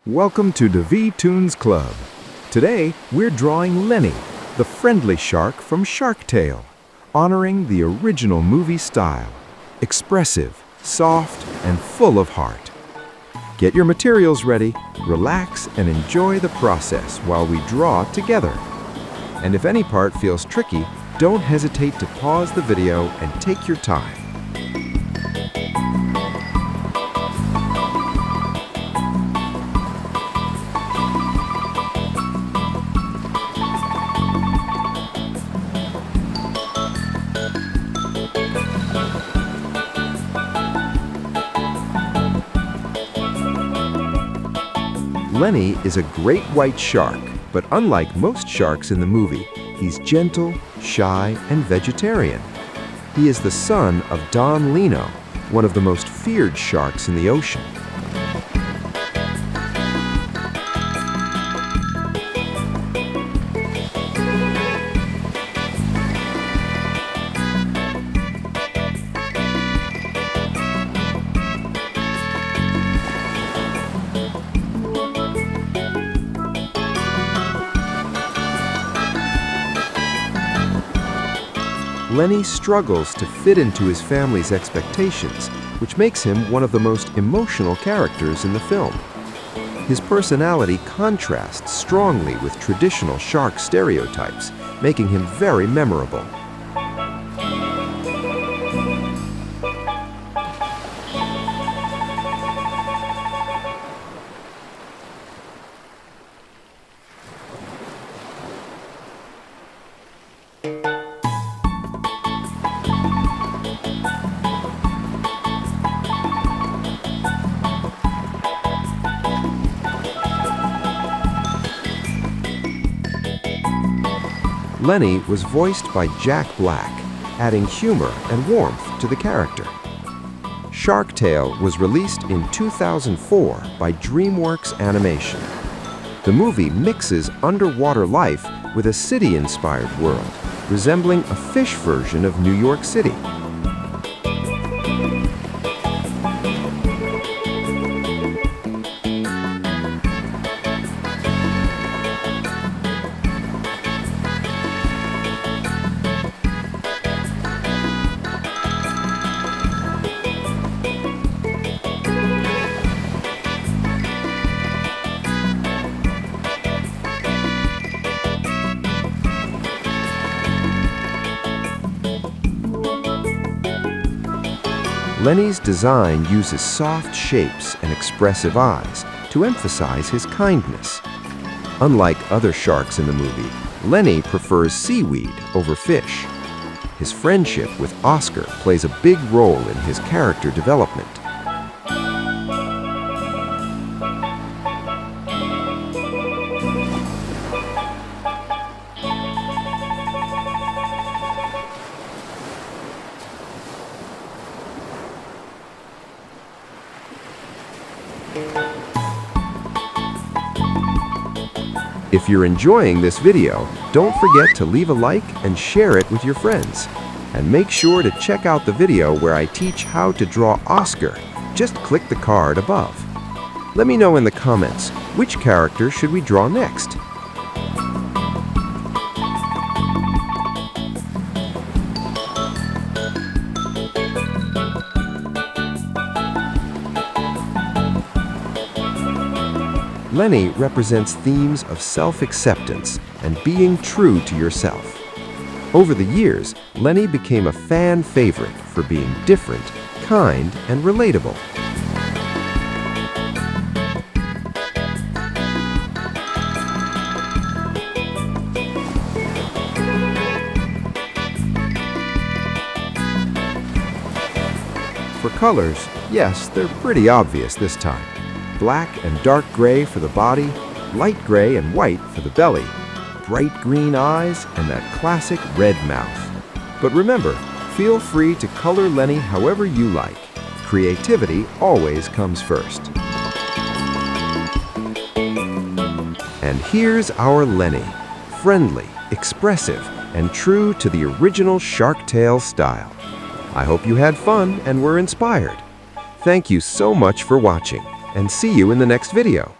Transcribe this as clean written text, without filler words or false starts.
Welcome to Davi Toons Club. Today, we're drawing Lenny, the friendly shark from Shark Tale, honoring the original movie style, expressive, soft, and full of heart. Get your materials ready, relax, and enjoy the process while we draw together. And if any part feels tricky, don't hesitate to pause the video and take your time. Lenny is a great white shark, but unlike most sharks in the movie, he's gentle, shy, and vegetarian. He is the son of Don Lino, one of the most feared sharks in the ocean. Lenny struggles to fit into his family's expectations, which makes him one of the most emotional characters in the film. His personality contrasts strongly with traditional shark stereotypes, making him very memorable. Lenny was voiced by Jack Black, adding humor and warmth to the character. Shark Tale was released in 2004 by DreamWorks Animation. The movie mixes underwater life with a city-inspired world, resembling a fish version of New York City. Lenny's design uses soft shapes and expressive eyes to emphasize his kindness. Unlike other sharks in the movie, Lenny prefers seaweed over fish. His friendship with Oscar plays a big role in his character development. If you're enjoying this video, don't forget to leave a like and share it with your friends. And make sure to check out the video where I teach how to draw Oscar. Just click the card above. Let me know in the comments, which character should we draw next? Lenny represents themes of self-acceptance and being true to yourself. Over the years, Lenny became a fan favorite for being different, kind, and relatable. For colors, yes, they're pretty obvious this time. Black and dark gray for the body, light gray and white for the belly, bright green eyes, and that classic red mouth. But remember, feel free to color Lenny however you like. Creativity always comes first. And here's our Lenny, friendly, expressive, and true to the original Shark Tale style. I hope you had fun and were inspired. Thank you so much for watching, and see you in the next video.